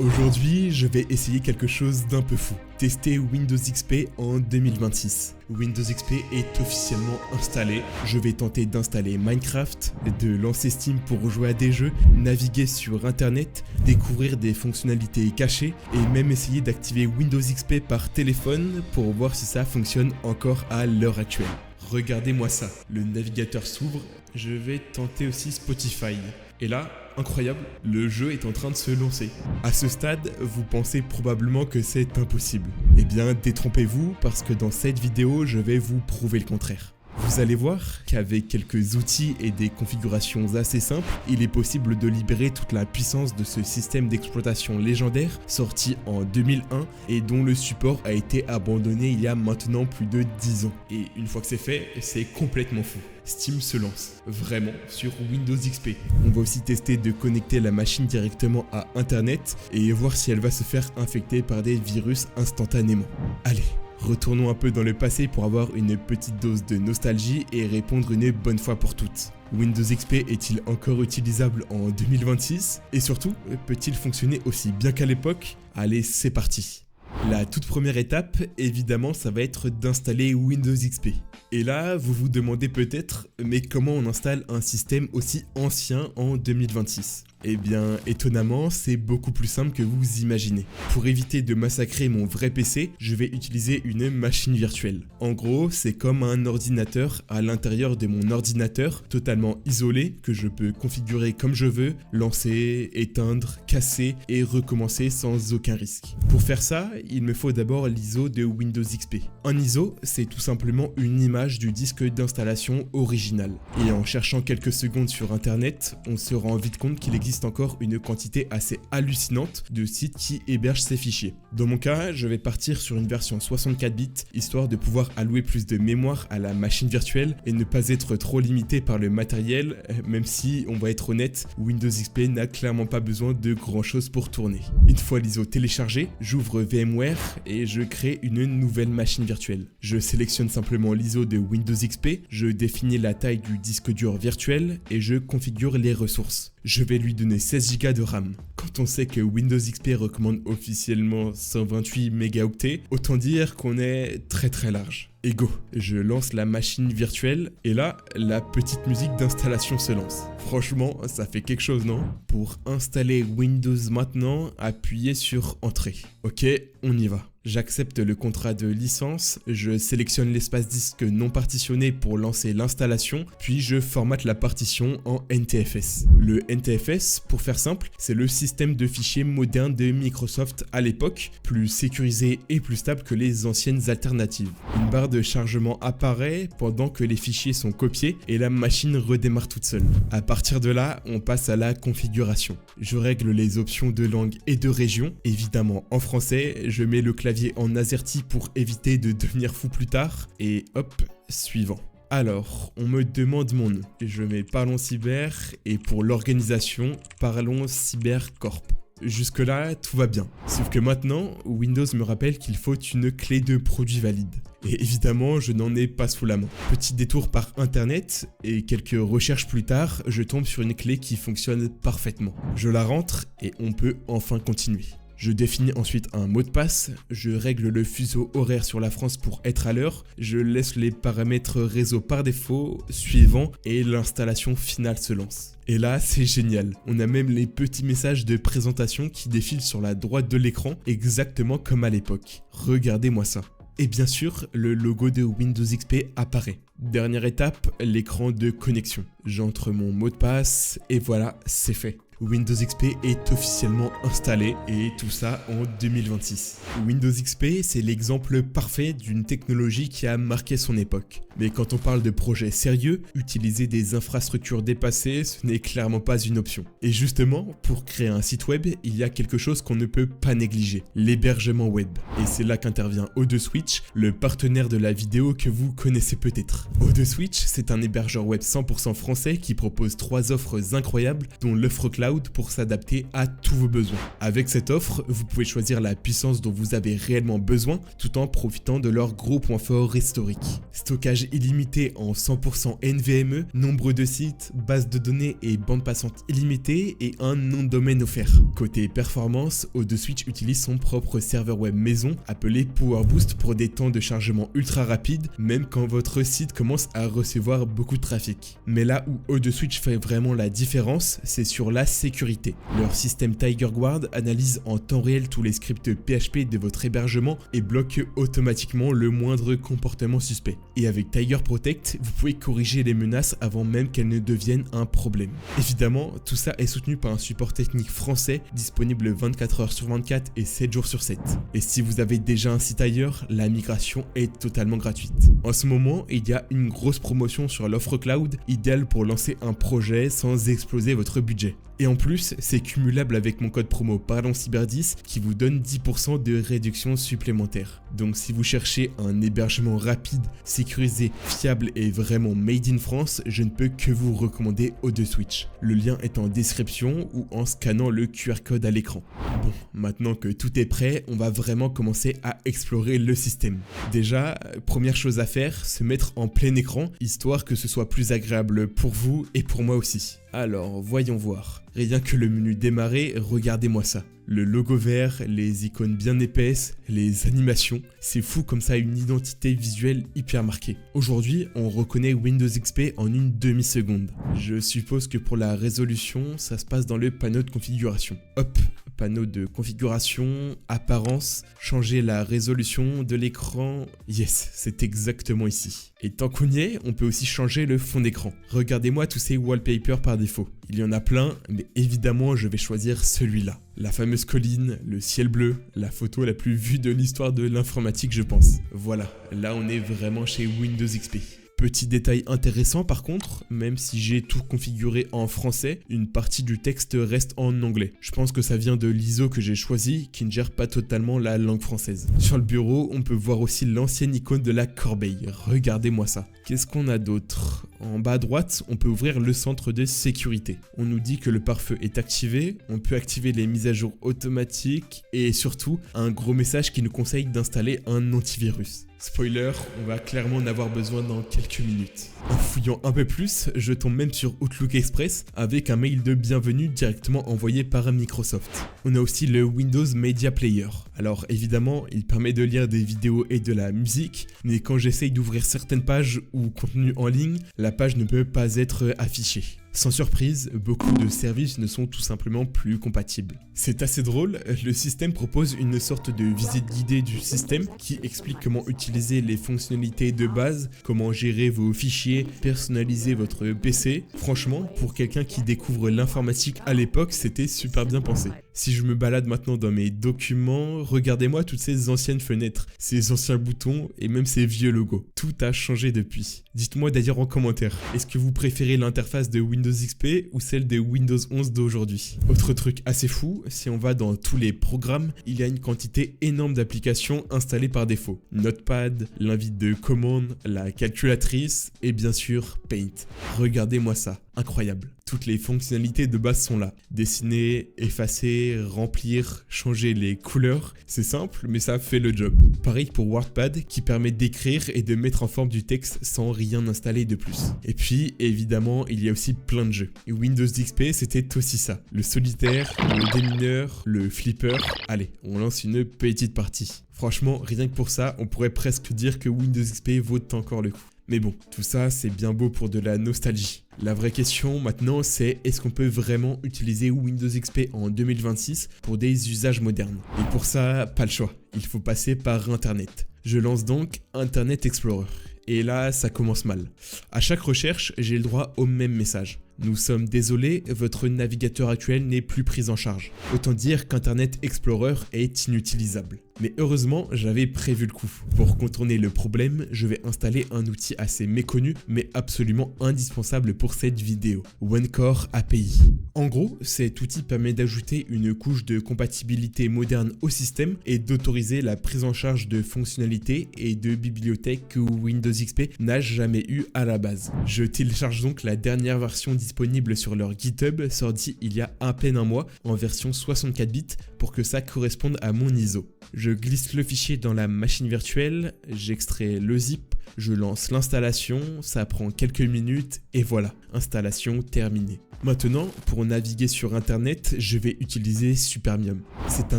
Aujourd'hui, je vais essayer quelque chose d'un peu fou. Tester Windows XP en 2026. Windows XP est officiellement installé. Je vais tenter d'installer Minecraft, de lancer Steam pour jouer à des jeux, naviguer sur internet, découvrir des fonctionnalités cachées et même essayer d'activer Windows XP par téléphone pour voir si ça fonctionne encore à l'heure actuelle. Regardez-moi ça, le navigateur s'ouvre, je vais tenter aussi Spotify. Et là, incroyable, le jeu est en train de se lancer. À ce stade, vous pensez probablement que c'est impossible. Eh bien, détrompez-vous parce que dans cette vidéo, je vais vous prouver le contraire. Vous allez voir qu'avec quelques outils et des configurations assez simples, il est possible de libérer toute la puissance de ce système d'exploitation légendaire sorti en 2001 et dont le support a été abandonné il y a maintenant plus de 10 ans. Et une fois que c'est fait, c'est complètement fou. Steam se lance, vraiment, sur Windows XP. On va aussi tester de connecter la machine directement à Internet et voir si elle va se faire infecter par des virus instantanément. Allez, retournons un peu dans le passé pour avoir une petite dose de nostalgie et répondre une bonne fois pour toutes. Windows XP est-il encore utilisable en 2026? Et surtout, peut-il fonctionner aussi bien qu'à l'époque? Allez, c'est parti! La toute première étape, évidemment, ça va être d'installer Windows XP. Et là, vous vous demandez peut-être, mais comment on installe un système aussi ancien en 2026? Eh bien, étonnamment, c'est beaucoup plus simple que vous imaginez. Pour éviter de massacrer mon vrai PC, je vais utiliser une machine virtuelle. En gros, c'est comme un ordinateur à l'intérieur de mon ordinateur, totalement isolé, que je peux configurer comme je veux, lancer, éteindre, casser et recommencer sans aucun risque. Pour faire ça, il me faut d'abord l'ISO de Windows XP. Un ISO, c'est tout simplement une image du disque d'installation original. Et en cherchant quelques secondes sur internet, on se rend vite compte qu'il existe encore une quantité assez hallucinante de sites qui hébergent ces fichiers. Dans mon cas, je vais partir sur une version 64 bits, histoire de pouvoir allouer plus de mémoire à la machine virtuelle et ne pas être trop limité par le matériel, même si, on va être honnête, Windows XP n'a clairement pas besoin de grand chose pour tourner. Une fois l'ISO téléchargé, j'ouvre VMware et je crée une nouvelle machine virtuelle. Je sélectionne simplement l'ISO de Windows XP, je définis la taille du disque dur virtuel et je configure les ressources. Je vais lui donner 16 Go de RAM. Quand on sait que Windows XP recommande officiellement 128 mégaoctets, autant dire qu'on est très large. Et go, je lance la machine virtuelle et là, la petite musique d'installation se lance. Franchement, ça fait quelque chose, non? Pour installer Windows maintenant, appuyez sur Entrée. Ok, on y va. J'accepte le contrat de licence, je sélectionne l'espace disque non partitionné pour lancer l'installation, puis je formate la partition en NTFS. Le NTFS, pour faire simple, c'est le système de fichiers moderne de Microsoft à l'époque, plus sécurisé et plus stable que les anciennes alternatives. Une barre de chargement apparaît pendant que les fichiers sont copiés et la machine redémarre toute seule. À partir de là, on passe à la configuration. Je règle les options de langue et de région, évidemment en français, je mets le clavier en AZERTY pour éviter de devenir fou plus tard, et hop, suivant. Alors, on me demande mon nom. Je mets Parlons Cyber, et pour l'organisation, Parlons Cybercorp. Jusque-là, tout va bien. Sauf que maintenant, Windows me rappelle qu'il faut une clé de produit valide. Et évidemment, je n'en ai pas sous la main. Petit détour par internet, et quelques recherches plus tard, je tombe sur une clé qui fonctionne parfaitement. Je la rentre, et on peut enfin continuer. Je définis ensuite un mot de passe, je règle le fuseau horaire sur la France pour être à l'heure, je laisse les paramètres réseau par défaut, suivant, et l'installation finale se lance. Et là, c'est génial. On a même les petits messages de présentation qui défilent sur la droite de l'écran, exactement comme à l'époque. Regardez-moi ça. Et bien sûr, le logo de Windows XP apparaît. Dernière étape, l'écran de connexion. J'entre mon mot de passe, et voilà, c'est fait. Windows XP est officiellement installé et tout ça en 2026. Windows XP, c'est l'exemple parfait d'une technologie qui a marqué son époque. Mais quand on parle de projets sérieux, utiliser des infrastructures dépassées, ce n'est clairement pas une option. Et justement, pour créer un site web, il y a quelque chose qu'on ne peut pas négliger, l'hébergement web. Et c'est là qu'intervient O2Switch, le partenaire de la vidéo que vous connaissez peut-être. O2Switch, c'est un hébergeur web 100% français qui propose 3 offres incroyables, dont l'offre cloud cloud pour s'adapter à tous vos besoins. Avec cette offre, vous pouvez choisir la puissance dont vous avez réellement besoin tout en profitant de leurs gros points forts historiques. Stockage illimité en 100% NVMe, nombre de sites, base de données et bande passante illimitée et un nom de domaine offert. Côté performance, O2Switch utilise son propre serveur web maison appelé PowerBoost pour des temps de chargement ultra rapides, même quand votre site commence à recevoir beaucoup de trafic. Mais là où O2Switch fait vraiment la différence, c'est sur la sécurité. Leur système TigerGuard analyse en temps réel tous les scripts PHP de votre hébergement et bloque automatiquement le moindre comportement suspect. Et avec Tiger Protect, vous pouvez corriger les menaces avant même qu'elles ne deviennent un problème. Évidemment, tout ça est soutenu par un support technique français disponible 24 heures sur 24 et 7 jours sur 7. Et si vous avez déjà un site ailleurs, la migration est totalement gratuite. En ce moment, il y a une grosse promotion sur l'offre cloud, idéale pour lancer un projet sans exploser votre budget. Et en plus, c'est cumulable avec mon code promo ParlonsCyber10 qui vous donne 10% de réduction supplémentaire. Donc si vous cherchez un hébergement rapide, sécurisé, fiable et vraiment made in France, je ne peux que vous recommander O2Switch. Le lien est en description ou en scannant le QR code à l'écran. Bon, maintenant que tout est prêt, on va vraiment commencer à explorer le système. Déjà, première chose à faire, se mettre en plein écran, histoire que ce soit plus agréable pour vous et pour moi aussi. Alors, voyons voir. Rien que le menu démarrer, regardez-moi ça. Le logo vert, les icônes bien épaisses, les animations, c'est fou comme ça, une identité visuelle hyper marquée. Aujourd'hui, on reconnaît Windows XP en une demi-seconde. Je suppose que pour la résolution, ça se passe dans le panneau de configuration. Hop, panneau de configuration, apparence, changer la résolution de l'écran. Yes, c'est exactement ici. Et tant qu'on y est, on peut aussi changer le fond d'écran. Regardez-moi tous ces wallpapers par défaut. Il y en a plein, mais évidemment, je vais choisir celui-là. La fameuse colline, le ciel bleu, la photo la plus vue de l'histoire de l'informatique, je pense. Voilà, là on est vraiment chez Windows XP. Petit détail intéressant par contre, même si j'ai tout configuré en français, une partie du texte reste en anglais. Je pense que ça vient de l'ISO que j'ai choisi, qui ne gère pas totalement la langue française. Sur le bureau, on peut voir aussi l'ancienne icône de la corbeille. Regardez-moi ça. Qu'est-ce qu'on a d'autre ? En bas à droite, on peut ouvrir le centre de sécurité. On nous dit que le pare-feu est activé, on peut activer les mises à jour automatiques et surtout, un gros message qui nous conseille d'installer un antivirus. Spoiler, on va clairement en avoir besoin dans quelques minutes. En fouillant un peu plus, je tombe même sur Outlook Express avec un mail de bienvenue directement envoyé par Microsoft. On a aussi le Windows Media Player. Alors évidemment, il permet de lire des vidéos et de la musique, mais quand j'essaye d'ouvrir certaines pages ou contenus en ligne, la page ne peut pas être affichée. Sans surprise, beaucoup de services ne sont tout simplement plus compatibles. C'est assez drôle, le système propose une sorte de visite guidée du système qui explique comment utiliser les fonctionnalités de base, comment gérer vos fichiers, personnaliser votre PC. Franchement, pour quelqu'un qui découvre l'informatique à l'époque, c'était super bien pensé. Si je me balade maintenant dans mes documents, regardez-moi toutes ces anciennes fenêtres, ces anciens boutons et même ces vieux logos. Tout a changé depuis. Dites-moi d'ailleurs en commentaire, est-ce que vous préférez l'interface de Windows XP ou celle de Windows 11 d'aujourd'hui? Autre truc assez fou, si on va dans tous les programmes, il y a une quantité énorme d'applications installées par défaut. Notepad, l'invite de commande, la calculatrice et bien sûr Paint. Regardez-moi ça, incroyable. Toutes les fonctionnalités de base sont là. Dessiner, effacer, remplir, changer les couleurs. C'est simple, mais ça fait le job. Pareil pour WordPad qui permet d'écrire et de mettre en forme du texte sans rien installer de plus. Et puis, évidemment, il y a aussi plein de jeux. Et Windows XP, c'était aussi ça. Le solitaire, le démineur, le flipper. Allez, on lance une petite partie. Franchement, rien que pour ça, on pourrait presque dire que Windows XP vaut encore le coup. Mais bon, tout ça, c'est bien beau pour de la nostalgie. La vraie question maintenant, c'est est-ce qu'on peut vraiment utiliser Windows XP en 2026 pour des usages modernes? Et pour ça, pas le choix. Il faut passer par Internet. Je lance donc Internet Explorer. Et là, ça commence mal. À chaque recherche, j'ai le droit au même message. Nous sommes désolés, votre navigateur actuel n'est plus pris en charge. Autant dire qu'Internet Explorer est inutilisable. Mais heureusement, j'avais prévu le coup. Pour contourner le problème, je vais installer un outil assez méconnu, mais absolument indispensable pour cette vidéo, OneCore API. En gros, cet outil permet d'ajouter une couche de compatibilité moderne au système et d'autoriser la prise en charge de fonctionnalités et de bibliothèques que Windows XP n'a jamais eu à la base. Je télécharge donc la dernière version disponible sur leur GitHub, sortie il y a à peine un mois, en version 64 bits pour que ça corresponde à mon ISO. Je glisse le fichier dans la machine virtuelle, j'extrais le zip, je lance l'installation, ça prend quelques minutes et voilà, installation terminée. Maintenant, pour naviguer sur internet, je vais utiliser Supermium. C'est un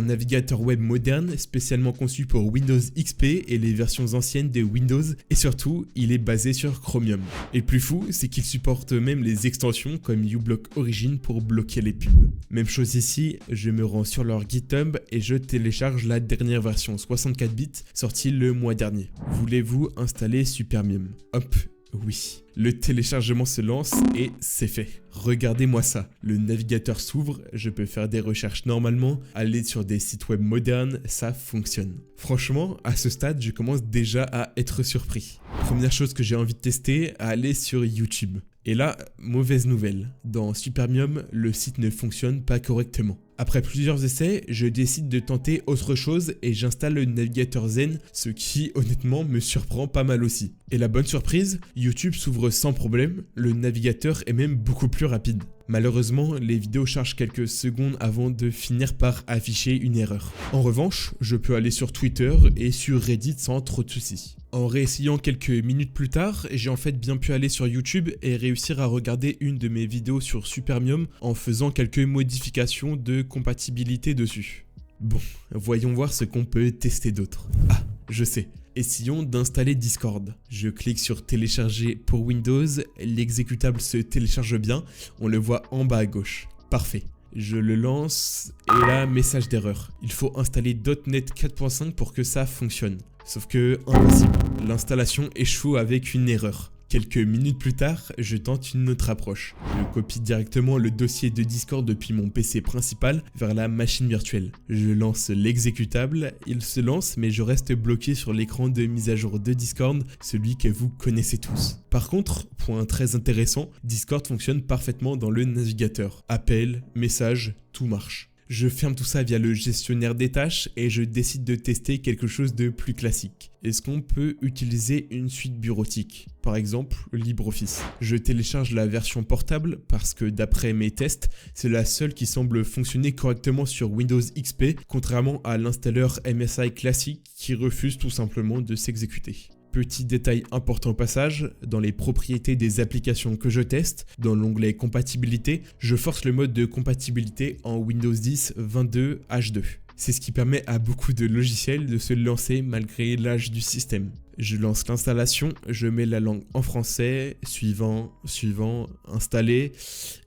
navigateur web moderne spécialement conçu pour Windows XP et les versions anciennes de Windows et surtout, il est basé sur Chromium. Et le plus fou, c'est qu'il supporte même les extensions comme uBlock Origin pour bloquer les pubs. Même chose ici, je me rends sur leur GitHub et je télécharge la dernière version 64 bits sortie le mois dernier. Voulez-vous installer Supermium? Hop, oui. Le téléchargement se lance et c'est fait. Regardez-moi ça, le navigateur s'ouvre, je peux faire des recherches normalement, aller sur des sites web modernes, ça fonctionne. Franchement, à ce stade, je commence déjà à être surpris. Première chose que j'ai envie de tester, aller sur YouTube. Et là, mauvaise nouvelle, dans Supermium, le site ne fonctionne pas correctement. Après plusieurs essais, je décide de tenter autre chose et j'installe le navigateur Zen, ce qui honnêtement me surprend pas mal aussi. Et la bonne surprise, YouTube s'ouvre sans problème, le navigateur est même beaucoup plus rapide. Malheureusement, les vidéos chargent quelques secondes avant de finir par afficher une erreur. En revanche, je peux aller sur Twitter et sur Reddit sans trop de soucis. En réessayant quelques minutes plus tard, j'ai en fait bien pu aller sur YouTube et réussir à regarder une de mes vidéos sur Supermium en faisant quelques modifications de compatibilité dessus. Bon, voyons voir ce qu'on peut tester d'autre. Ah, je sais. Essayons d'installer Discord. Je clique sur télécharger pour Windows, l'exécutable se télécharge bien, on le voit en bas à gauche. Parfait. Je le lance et là, message d'erreur. Il faut installer .NET 4.5 pour que ça fonctionne. Sauf que, impossible. L'installation échoue avec une erreur. Quelques minutes plus tard, je tente une autre approche. Je copie directement le dossier de Discord depuis mon PC principal vers la machine virtuelle. Je lance l'exécutable, il se lance mais je reste bloqué sur l'écran de mise à jour de Discord, celui que vous connaissez tous. Par contre, point très intéressant, Discord fonctionne parfaitement dans le navigateur. Appel, message, tout marche. Je ferme tout ça via le gestionnaire des tâches et je décide de tester quelque chose de plus classique. Est-ce qu'on peut utiliser une suite bureautique? Par exemple, LibreOffice. Je télécharge la version portable parce que d'après mes tests, c'est la seule qui semble fonctionner correctement sur Windows XP, contrairement à l'installeur MSI classique qui refuse tout simplement de s'exécuter. Petit détail important au passage, dans les propriétés des applications que je teste, dans l'onglet compatibilité, je force le mode de compatibilité en Windows 10 22 H2. C'est ce qui permet à beaucoup de logiciels de se lancer malgré l'âge du système. Je lance l'installation, je mets la langue en français, suivant, installé,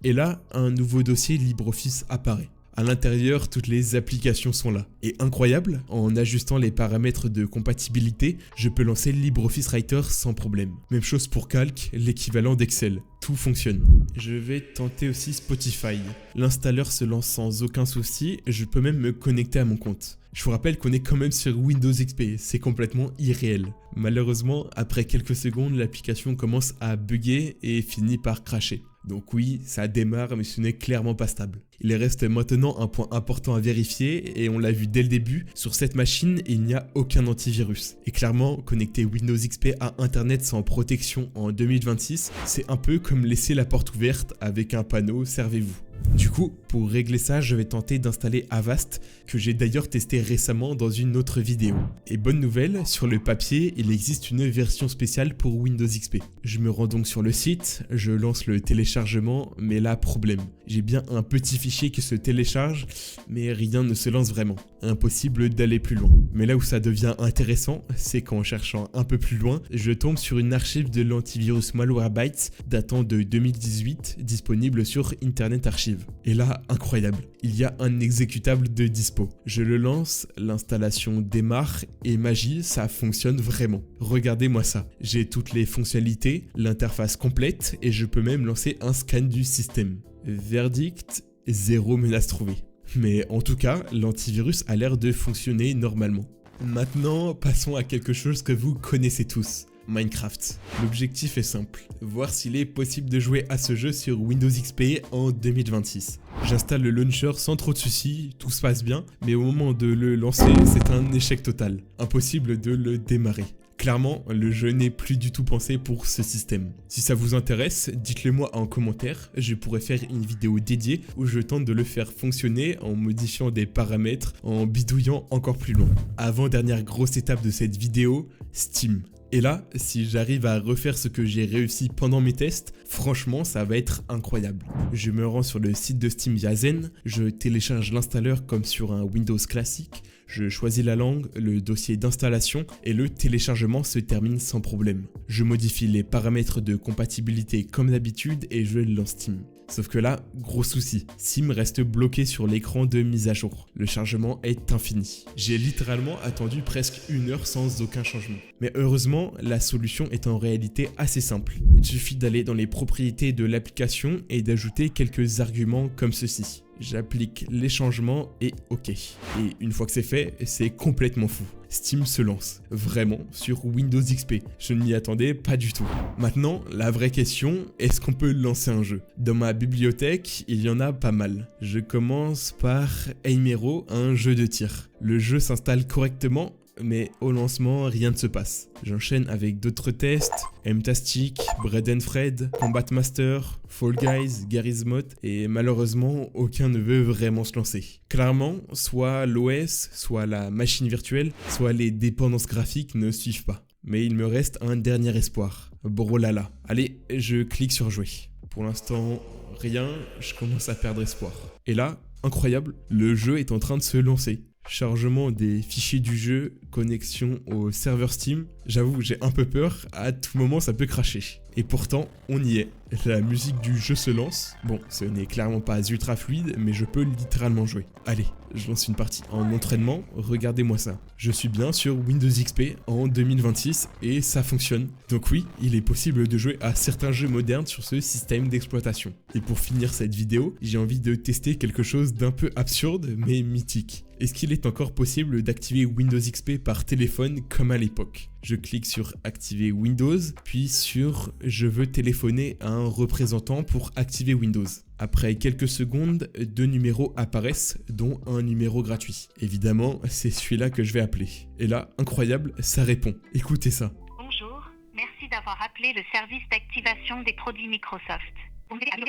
et là, un nouveau dossier LibreOffice apparaît. À l'intérieur, toutes les applications sont là. Et incroyable, en ajustant les paramètres de compatibilité, je peux lancer LibreOffice Writer sans problème. Même chose pour Calc, l'équivalent d'Excel. Tout fonctionne. Je vais tenter aussi Spotify. L'installeur se lance sans aucun souci, je peux même me connecter à mon compte. Je vous rappelle qu'on est quand même sur Windows XP, c'est complètement irréel. Malheureusement, après quelques secondes, l'application commence à bugger et finit par crasher. Donc oui, ça démarre mais ce n'est clairement pas stable. Il reste maintenant un point important à vérifier et on l'a vu dès le début, sur cette machine il n'y a aucun antivirus. Et clairement, connecter Windows XP à internet sans protection en 2026, c'est un peu comme laisser la porte ouverte avec un panneau « Servez-vous ». Du coup, pour régler ça, je vais tenter d'installer Avast, que j'ai d'ailleurs testé récemment dans une autre vidéo. Et bonne nouvelle, sur le papier, il existe une version spéciale pour Windows XP. Je me rends donc sur le site, je lance le téléchargement, mais là, problème. J'ai bien un petit fichier qui se télécharge, mais rien ne se lance vraiment. Impossible d'aller plus loin. Mais là où ça devient intéressant, c'est qu'en cherchant un peu plus loin, je tombe sur une archive de l'antivirus Malwarebytes datant de 2018, disponible sur Internet Archive. Et là, incroyable, il y a un exécutable de dispo. Je le lance, l'installation démarre et magie, ça fonctionne vraiment. Regardez-moi ça, j'ai toutes les fonctionnalités, l'interface complète et je peux même lancer un scan du système. Verdict, 0 menace trouvée. Mais en tout cas, l'antivirus a l'air de fonctionner normalement. Maintenant, passons à quelque chose que vous connaissez tous. Minecraft. L'objectif est simple, voir s'il est possible de jouer à ce jeu sur Windows XP en 2026. J'installe le launcher sans trop de soucis, tout se passe bien, mais au moment de le lancer, c'est un échec total. Impossible de le démarrer. Clairement, le jeu n'est plus du tout pensé pour ce système. Si ça vous intéresse, dites-le moi en commentaire, je pourrais faire une vidéo dédiée où je tente de le faire fonctionner en modifiant des paramètres, en bidouillant encore plus loin. Avant-dernière grosse étape de cette vidéo, Steam. Et là, si j'arrive à refaire ce que j'ai réussi pendant mes tests, franchement, ça va être incroyable. Je me rends sur le site de Steam via Zen, je télécharge l'installeur comme sur un Windows classique, je choisis la langue, le dossier d'installation et le téléchargement se termine sans problème. Je modifie les paramètres de compatibilité comme d'habitude et je lance Steam. Sauf que là, gros souci, Steam reste bloqué sur l'écran de mise à jour. Le chargement est infini. J'ai littéralement attendu presque 1 heure sans aucun changement. Mais heureusement, la solution est en réalité assez simple. Il suffit d'aller dans les propriétés de l'application et d'ajouter quelques arguments comme ceci. J'applique les changements et OK. Et une fois que c'est fait, c'est complètement fou. Steam se lance, vraiment, sur Windows XP. Je ne m'y attendais pas du tout. Maintenant, la vraie question, est-ce qu'on peut lancer un jeu? Dans ma bibliothèque, il y en a pas mal. Je commence par Aim Hero, un jeu de tir. Le jeu s'installe correctement, mais au lancement, rien ne se passe. J'enchaîne avec d'autres tests, Mtastic, Bread and Fred, Combat Master, Fall Guys, Garry's Mod, et malheureusement, aucun ne veut vraiment se lancer. Clairement, soit l'OS, soit la machine virtuelle, soit les dépendances graphiques ne suivent pas. Mais il me reste un dernier espoir. Brolala. Allez, je clique sur jouer. Pour l'instant, rien, je commence à perdre espoir. Et là, incroyable, le jeu est en train de se lancer. Chargement des fichiers du jeu, connexion au serveur Steam. J'avoue, j'ai un peu peur, à tout moment ça peut cracher. Et pourtant, on y est. La musique du jeu se lance. Bon, ce n'est clairement pas ultra fluide, mais je peux littéralement jouer. Allez, je lance une partie en entraînement, regardez-moi ça. Je suis bien sur Windows XP en 2026 et ça fonctionne. Donc oui, il est possible de jouer à certains jeux modernes sur ce système d'exploitation. Et pour finir cette vidéo, j'ai envie de tester quelque chose d'un peu absurde mais mythique. Est-ce qu'il est encore possible d'activer Windows XP par téléphone comme à l'époque? Je clique sur activer Windows, puis sur je veux téléphoner à un représentant pour activer Windows. Après quelques secondes, 2 numéros apparaissent, dont un numéro gratuit. Évidemment, c'est celui-là que je vais appeler. Et là, incroyable, ça répond. Écoutez ça. Bonjour, merci d'avoir appelé le service d'activation des produits Microsoft. Pour consentir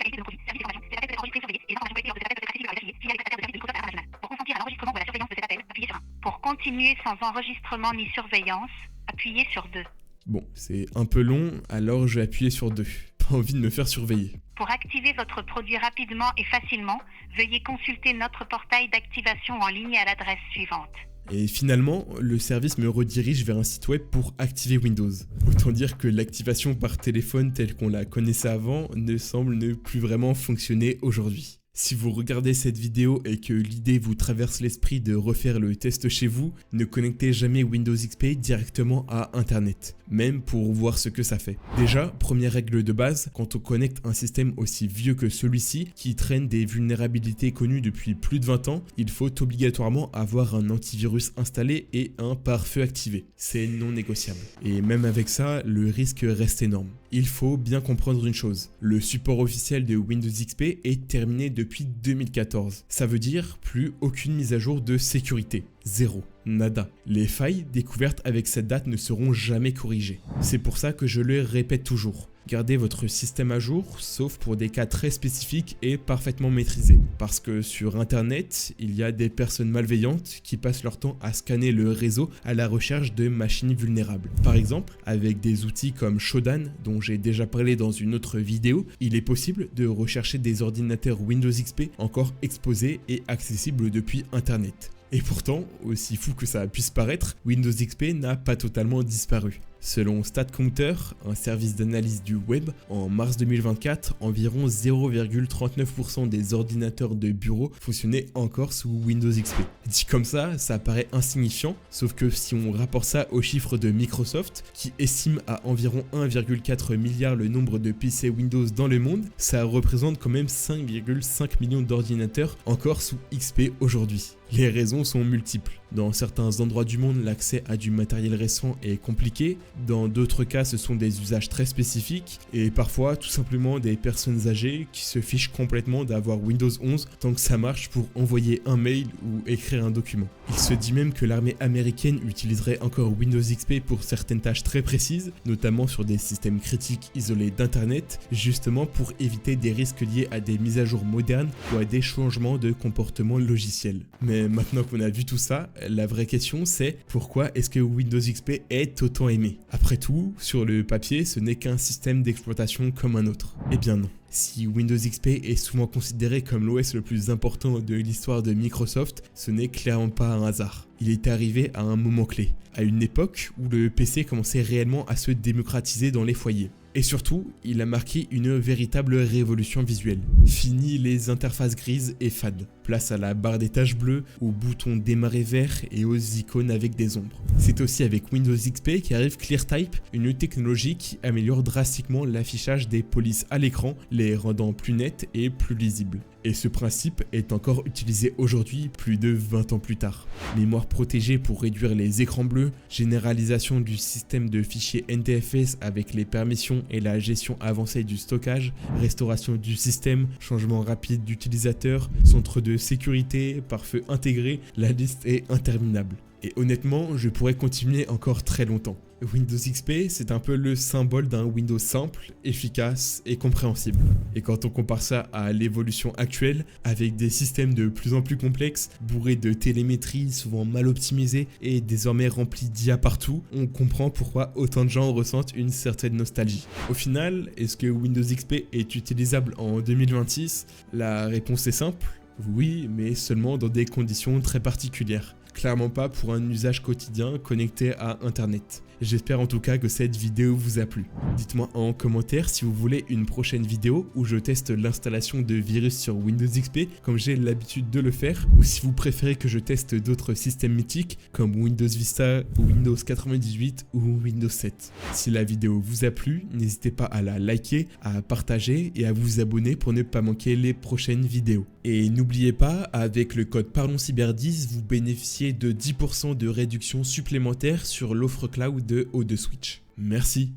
à l'enregistrement ou à la surveillance de cet appel, appuyez sur 1. Pour continuer sans enregistrement ni surveillance, appuyez sur 2. Bon, c'est un peu long, alors je vais appuyer sur 2. Pas envie de me faire surveiller. Pour activer votre produit rapidement et facilement, veuillez consulter notre portail d'activation en ligne à l'adresse suivante. Et finalement, le service me redirige vers un site web pour activer Windows. Autant dire que l'activation par téléphone telle qu'on la connaissait avant ne semble ne plus vraiment fonctionner aujourd'hui. Si vous regardez cette vidéo et que l'idée vous traverse l'esprit de refaire le test chez vous, ne connectez jamais Windows XP directement à Internet, même pour voir ce que ça fait. Déjà, première règle de base, quand on connecte un système aussi vieux que celui-ci, qui traîne des vulnérabilités connues depuis plus de 20 ans, il faut obligatoirement avoir un antivirus installé et un pare-feu activé. C'est non négociable. Et même avec ça, le risque reste énorme. Il faut bien comprendre une chose, le support officiel de Windows XP est terminé depuis 2014. Ça veut dire plus aucune mise à jour de sécurité. Zéro. Nada. Les failles découvertes avec cette date ne seront jamais corrigées. C'est pour ça que je le répète toujours. Gardez votre système à jour, sauf pour des cas très spécifiques et parfaitement maîtrisés. Parce que sur Internet, il y a des personnes malveillantes qui passent leur temps à scanner le réseau à la recherche de machines vulnérables. Par exemple, avec des outils comme Shodan, dont j'ai déjà parlé dans une autre vidéo, il est possible de rechercher des ordinateurs Windows XP encore exposés et accessibles depuis Internet. Et pourtant, aussi fou que ça puisse paraître, Windows XP n'a pas totalement disparu. Selon StatCounter, un service d'analyse du web, en mars 2024, environ 0,39% des ordinateurs de bureau fonctionnaient encore sous Windows XP. Dit comme ça paraît insignifiant, sauf que si on rapporte ça aux chiffres de Microsoft, qui estime à environ 1,4 milliard le nombre de PC Windows dans le monde, ça représente quand même 5,5 millions d'ordinateurs encore sous XP aujourd'hui. Les raisons sont multiples. Dans certains endroits du monde, l'accès à du matériel récent est compliqué. Dans d'autres cas, ce sont des usages très spécifiques. Et parfois, tout simplement des personnes âgées qui se fichent complètement d'avoir Windows 11 tant que ça marche pour envoyer un mail ou écrire un document. Il se dit même que l'armée américaine utiliserait encore Windows XP pour certaines tâches très précises, notamment sur des systèmes critiques isolés d'Internet, justement pour éviter des risques liés à des mises à jour modernes ou à des changements de comportement logiciel. Mais maintenant qu'on a vu tout ça, la vraie question c'est pourquoi est-ce que Windows XP est autant aimé? Après tout, sur le papier, ce n'est qu'un système d'exploitation comme un autre. Eh bien non. Si Windows XP est souvent considéré comme l'OS le plus important de l'histoire de Microsoft, ce n'est clairement pas un hasard. Il est arrivé à un moment clé, à une époque où le PC commençait réellement à se démocratiser dans les foyers. Et surtout, il a marqué une véritable révolution visuelle. Fini les interfaces grises et fades. Place à la barre des tâches bleues, aux boutons démarrer vert et aux icônes avec des ombres. C'est aussi avec Windows XP qu'arrive ClearType, une technologie qui améliore drastiquement l'affichage des polices à l'écran, les rendant plus nettes et plus lisibles. Et ce principe est encore utilisé aujourd'hui, plus de 20 ans plus tard. Mémoire protégée pour réduire les écrans bleus, généralisation du système de fichiers NTFS avec les permissions et la gestion avancée du stockage, restauration du système, changement rapide d'utilisateur, centre de sécurité, pare-feu intégré, la liste est interminable. Et honnêtement, je pourrais continuer encore très longtemps. Windows XP, c'est un peu le symbole d'un Windows simple, efficace et compréhensible. Et quand on compare ça à l'évolution actuelle, avec des systèmes de plus en plus complexes, bourrés de télémétrie, souvent mal optimisés et désormais remplis d'IA partout, on comprend pourquoi autant de gens ressentent une certaine nostalgie. Au final, est-ce que Windows XP est utilisable en 2026? La réponse est simple, oui, mais seulement dans des conditions très particulières. Clairement pas pour un usage quotidien connecté à Internet. J'espère en tout cas que cette vidéo vous a plu. Dites-moi en commentaire si vous voulez une prochaine vidéo où je teste l'installation de virus sur Windows XP comme j'ai l'habitude de le faire, ou si vous préférez que je teste d'autres systèmes mythiques comme Windows Vista, Windows 98 ou Windows 7. Si la vidéo vous a plu, n'hésitez pas à la liker, à partager et à vous abonner pour ne pas manquer les prochaines vidéos. Et n'oubliez pas, avec le code ParlonsCyber10, vous bénéficiez de 10% de réduction supplémentaire sur l'offre cloud de O2Switch. Merci.